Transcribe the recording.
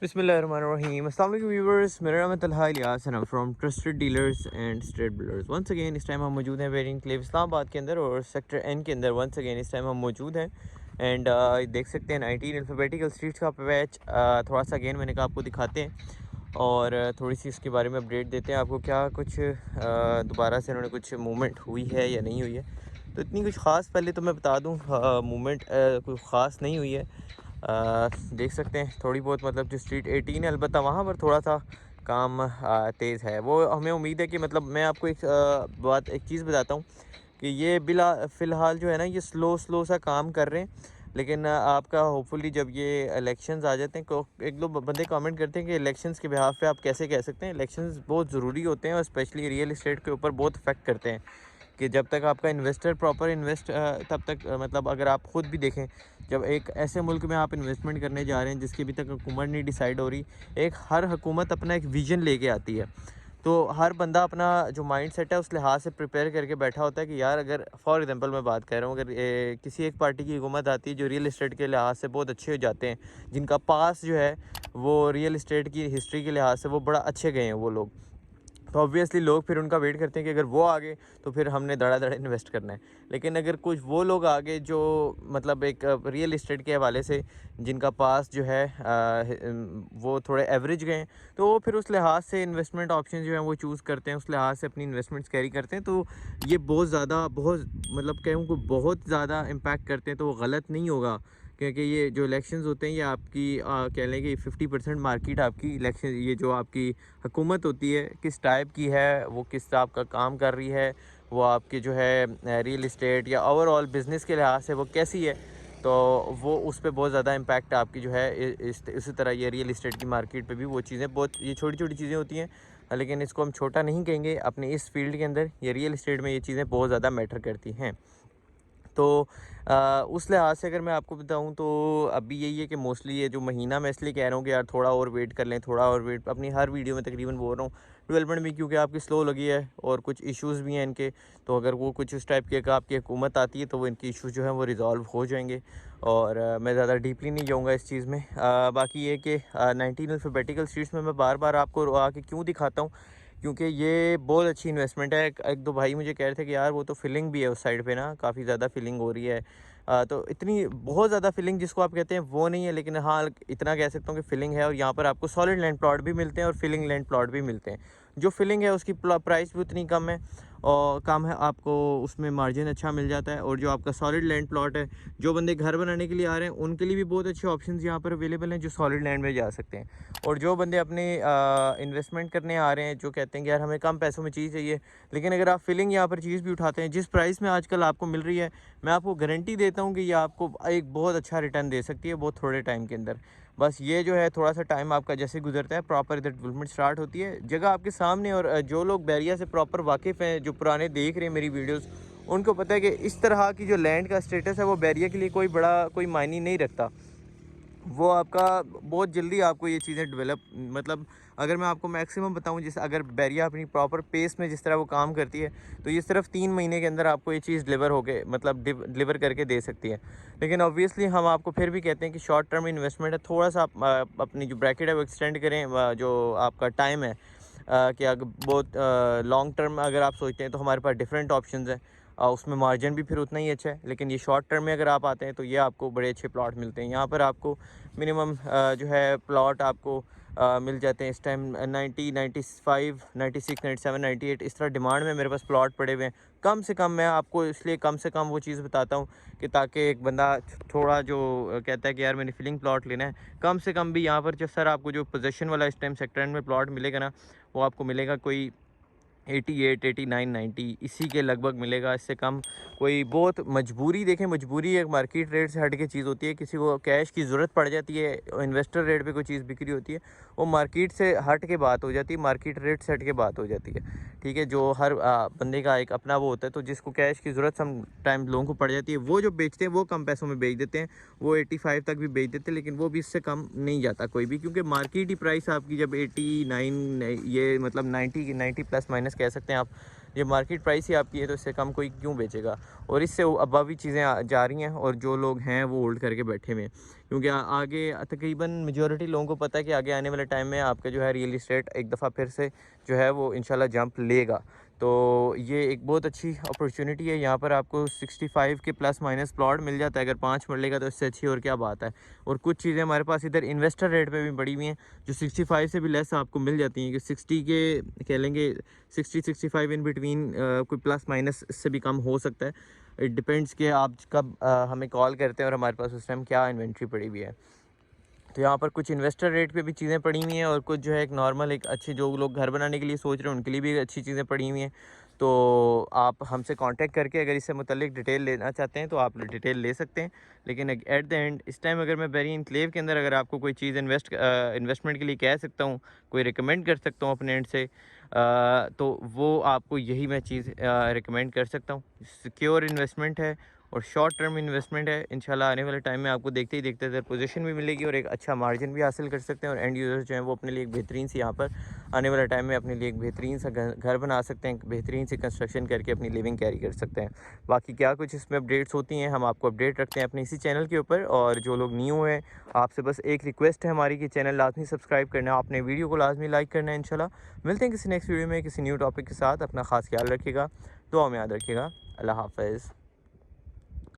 बिस्मिल्लाहिर्रहमानिर्रहीम। अस्सलाम वालेकुम व्यूअर्स, मेरा नाम है Talha Ilyas and I am from trusted dealers and street builders. Once again इस टाइम हम मौजूद हैं वेरिंग क्लेव इस्लामाबाद के अंदर और सेक्टर एन के अंदर। वंस अगेन इस टाइम हम मौजूद हैं एंड देख सकते हैं 19 अल्फ़ाबेटिकल स्ट्रीट्स का पैच। थोड़ा सा अगेन मैंने कहा आपको दिखाते हैं और थोड़ी सी इसके बारे में अपडेट देते हैं आपको, क्या कुछ दोबारा से उन्होंने कुछ मूवमेंट हुई है या नहीं हुई है। तो इतनी कुछ ख़ास पहले तो मैं बता दूँ, मूवमेंट कोई ख़ास नहीं हुई है। देख सकते हैं थोड़ी बहुत, मतलब जो स्ट्रीट 18 है अलबत्ता वहाँ पर थोड़ा सा काम तेज़ है। वो हमें उम्मीद है कि, मतलब मैं आपको एक चीज़ बताता हूँ कि ये बिला फ़िलहाल जो है ना, ये स्लो स्लो सा काम कर रहे हैं। लेकिन आपका होपफुली जब ये इलेक्शंस आ जाते हैं, को एक दो बंदे कमेंट करते हैं कि इलेक्शंस के बिहाफ पे आप कैसे कह सकते हैं। इलेक्शंस बहुत ज़रूरी होते हैं और स्पेशली रियल इस्टेट के ऊपर बहुत इफेक्ट करते हैं कि जब तक आपका इन्वेस्टर प्रॉपर इन्वेस्ट तब तक मतलब अगर आप ख़ुद भी देखें, जब एक ऐसे मुल्क में आप इन्वेस्टमेंट करने जा रहे हैं जिसकी अभी तक हुकूमत नहीं डिसाइड हो रही, एक हर हुकूमत अपना एक विज़न लेके आती है। तो हर बंदा अपना जो माइंड सेट है उस लिहाज से प्रिपेयर करके बैठा होता है कि यार, अगर फॉर एग्जांपल मैं बात कर रहा हूँ, अगर किसी एक पार्टी की हुकूमत आती है जो रियल इस्टेट के लिहाज से बहुत अच्छे हो जाते हैं, जिनका पास जो है वो रियल इस्टेट की हिस्ट्री के लिहाज से वो बड़ा अच्छे गए हैं वो लोग, तो ऑब्वियसली लोग फिर उनका वेट करते हैं कि अगर वो आ गए तो फिर हमने धड़ा इन्वेस्ट करना है। लेकिन अगर कुछ वो लोग आ गए जो मतलब एक रियल इस्टेट के हवाले से जिनका पास जो है वो थोड़े एवरेज गए, तो वो फिर उस लिहाज से इन्वेस्टमेंट ऑप्शन जो है वो चूज़ करते हैं, उस लिहाज से अपनी इन्वेस्टमेंट्स कैरी करते हैं। तो ये बहुत मतलब कहूँ को बहुत ज़्यादा इम्पैक्ट करते हैं, तो वो गलत नहीं होगा क्योंकि ये जो इलेक्शंस होते हैं ये आपकी कह लें कि 50% मार्केट आपकी इलेक्शन, ये जो आपकी हुकूमत होती है किस टाइप की है, वो किस टाइप का काम कर रही है, वो आपकी जो है रियल इस्टेट या ओवरऑल बिज़नेस के लिहाज से वो कैसी है, तो वो उस पर बहुत ज़्यादा इम्पैक्ट आपकी जो है इसी तरह ये रियल इस्टेट की मार्केट पे भी वो चीज़ें बहुत, ये छोटी छोटी चीज़ें होती हैं लेकिन इसको हम छोटा नहीं कहेंगे। अपने इस फील्ड के अंदर ये रियल इस्टेट में ये चीज़ें बहुत ज़्यादा मैटर करती हैं। तो उस लिहाज से अगर मैं आपको बताऊं तो अभी यही है कि मोस्टली ये जो महीना, मैं इसलिए कह रहा हूँ कि यार थोड़ा और वेट कर लें, थोड़ा और वेट, अपनी हर वीडियो में तकरीबन बोल रहा हूँ डेवलपमेंट भी क्योंकि आपकी स्लो लगी है और कुछ इश्यूज़ भी हैं इनके। तो अगर वो कुछ इस टाइप के का आपकी हुकूमत आती है तो वो इनकी इशूज़ जो है वो रिज़ॉल्व हो जाएंगे और मैं ज़्यादा डीपली नहीं जाऊँगा इस चीज़ में। बाकी ये कि 19 अल्फ़ाबेटिकल स्ट्रीट्स में मैं बार बार आपको आके क्यों दिखाता हूँ, क्योंकि ये बहुत अच्छी इन्वेस्टमेंट है। एक दो भाई मुझे कह रहे थे कि यार वो तो फिलिंग भी है उस साइड पे ना, काफ़ी ज़्यादा फिलिंग हो रही है। तो इतनी बहुत ज़्यादा फिलिंग जिसको आप कहते हैं वो नहीं है, लेकिन हाँ इतना कह सकता हूँ कि फिलिंग है और यहाँ पर आपको सॉलिड लैंड प्लॉट भी मिलते हैं और फिलिंग लैंड प्लॉट भी मिलते हैं। जो फिलिंग है उसकी प्राइस भी उतनी कम है और कम है, आपको उसमें मार्जिन अच्छा मिल जाता है। और जो आपका सॉलिड लैंड प्लॉट है, जो बंदे घर बनाने के लिए आ रहे हैं उनके लिए भी बहुत अच्छे ऑप्शंस यहाँ पर अवेलेबल हैं जो सॉलिड लैंड में जा सकते हैं। और जो बंदे अपने इन्वेस्टमेंट करने आ रहे हैं, जो कहते हैं कि यार हमें कम पैसों में चीज़ चाहिए, लेकिन अगर आप फिलिंग यहाँ पर चीज़ भी उठाते हैं जिस प्राइस में आजकल आपको मिल रही है, मैं आपको गारंटी देता हूँ कि ये आपको एक बहुत अच्छा रिटर्न दे सकती है बहुत थोड़े टाइम के अंदर। बस ये जो है थोड़ा सा टाइम आपका जैसे गुजरता है, प्रॉपर इधर डेवलपमेंट स्टार्ट होती है, जगह आपके सामने। और जो लोग बैरिया से प्रॉपर वाकिफ़ हैं, जो पुराने देख रहे हैं मेरी वीडियोस, उनको पता है कि इस तरह की जो लैंड का स्टेटस है वो बैरिया के लिए कोई मायने नहीं रखता। वो आपका बहुत जल्दी आपको ये चीज़ें डेवलप, मतलब अगर मैं आपको मैक्सिमम बताऊं, जैसे अगर बैरिया अपनी प्रॉपर पेस में जिस तरह वो काम करती है, तो ये सिर्फ 3 महीने के अंदर आपको ये चीज़ डिलीवर होके, मतलब डिलीवर करके दे सकती है। लेकिन ऑब्वियसली हम आपको फिर भी कहते हैं कि शॉर्ट टर्म इन्वेस्टमेंट है, थोड़ा सा आप अपनी जो ब्रैकेट है वो एक्सटेंड करें। जो आपका टाइम है कि अगर बहुत लॉन्ग टर्म अगर आप सोचते हैं तो हमारे पास डिफरेंट ऑप्शंस हैं, उसमें मार्जिन भी फिर उतना ही अच्छा है। लेकिन ये शॉर्ट टर्म में अगर आप आते हैं तो ये आपको बड़े अच्छे प्लॉट मिलते हैं। यहाँ पर आपको मिनिमम जो है प्लॉट आपको मिल जाते हैं इस टाइम 90, 95, 96, 97, 98 इस तरह डिमांड में मेरे पास प्लॉट पड़े हुए हैं। कम से कम मैं आपको इसलिए कम से कम वो चीज़ बताता हूँ कि ताकि एक बंदा थोड़ा जो कहता है कि यार मैंने फिलिंग प्लॉट लेना है, कम से कम भी यहाँ पर जो सर आपको जो पोजीशन वाला इस टाइम सेक्टर में प्लॉट मिलेगा ना, वो आपको मिलेगा कोई 88, 89, 90 इसी के लगभग मिलेगा। इससे कम कोई बहुत मजबूरी, देखें मजबूरी एक मार्केट रेट से हट के चीज़ होती है। किसी को कैश की ज़रूरत पड़ जाती है, इन्वेस्टर रेट पे कोई चीज़ बिक्री होती है, वो मार्केट से हट के बात हो जाती है, मार्केट रेट से हट के बात हो जाती है। ठीक है, जो हर बंदे का एक अपना वो होता है। तो जिसको कैश की ज़रूरत सम टाइम लोगों को पड़ जाती है, वो जो बेचते हैं वो कम पैसों में बेच देते हैं, वो 85 तक भी बेच देते हैं, लेकिन वो भी इससे कम नहीं जाता कोई भी, क्योंकि मार्केट ही प्राइस आपकी जब 89, ये मतलब 90 प्लस माइनस कह सकते हैं आप, ये मार्केट प्राइस ही आपकी है तो इससे कम कोई क्यों बेचेगा। और इससे अबव भी चीज़ें जा रही हैं और जो लोग हैं वो होल्ड करके बैठे हुए हैं, क्योंकि आगे तकरीबन मेजॉरिटी लोगों को पता है कि आगे आने वाले टाइम में आपका जो है रियल इस्टेट एक दफ़ा फिर से जो है वो इंशाल्लाह जंप लेगा। तो ये एक बहुत अच्छी अपॉर्चुनिटी है। यहाँ पर आपको 65 के प्लस माइनस प्लॉट मिल जाता है, अगर 5 मरले तो इससे अच्छी और क्या बात है। और कुछ चीज़ें हमारे पास इधर इन्वेस्टर रेट पे भी पड़ी हुई हैं जो 65 से भी लेस आपको मिल जाती हैं, कि 60 के कह लेंगे 60-65 इन बिटवीन, कोई प्लस माइनस इससे भी कम हो सकता है। इट डिपेंड्स कि आप कब हमें कॉल करते हैं और हमारे पास उस टाइम क्या इन्वेंट्री पड़ी हुई है। तो यहाँ पर कुछ इन्वेस्टर रेट पे भी चीज़ें पड़ी हुई हैं और कुछ जो है एक नॉर्मल एक अच्छे जो लोग घर बनाने के लिए सोच रहे हैं उनके लिए भी अच्छी चीज़ें पड़ी हुई हैं। तो आप हमसे कांटेक्ट करके अगर इससे मुतल्लिक डिटेल लेना चाहते हैं तो आप डिटेल ले सकते हैं। लेकिन एट द एंड इस टाइम अगर मैं बेरी इनक्लेव के अंदर अगर आपको कोई चीज़ इन्वेस्टमेंट के लिए कह सकता हूँ, कोई रिकमेंड कर सकता हूँ अपने एंड से, तो वो आपको यही मैं चीज़ रिकमेंड कर सकता हूँ। सिक्योर इन्वेस्टमेंट है और शॉर्ट टर्म इन्वेस्टमेंट है। इंशाल्लाह आने वाले टाइम में आपको देखते ही देखते इधर पोजीशन भी मिलेगी और एक अच्छा मार्जिन भी हासिल कर सकते हैं, और एंड यूज़र्स जो हैं वो अपने लिए एक बेहतरीन सी यहाँ पर आने वाले टाइम में अपने लिए एक बेहतरीन सा घर बना सकते हैं, बेहतरीन सी कंस्ट्रक्शन करके अपनी लिविंग कैरी कर सकते हैं। बाकी क्या कुछ इसमें अपडेट्स होती हैं हम आपको अपडेट रखते हैं अपने इसी चैनल के ऊपर। और जो लोग न्यू हैं आपसे बस एक रिक्वेस्ट है हमारी कि चैनल लाजमी सब्सक्राइब करना है, आपने वीडियो को लाजमी लाइक करना है। इंशाल्लाह मिलते हैं किसी नेक्स्ट वीडियो में किसी न्यू टॉपिक के साथ। अपना ख़ास ख्याल रखिएगा, दुआ में याद रखिएगा। अल्लाह हाफ़िज़।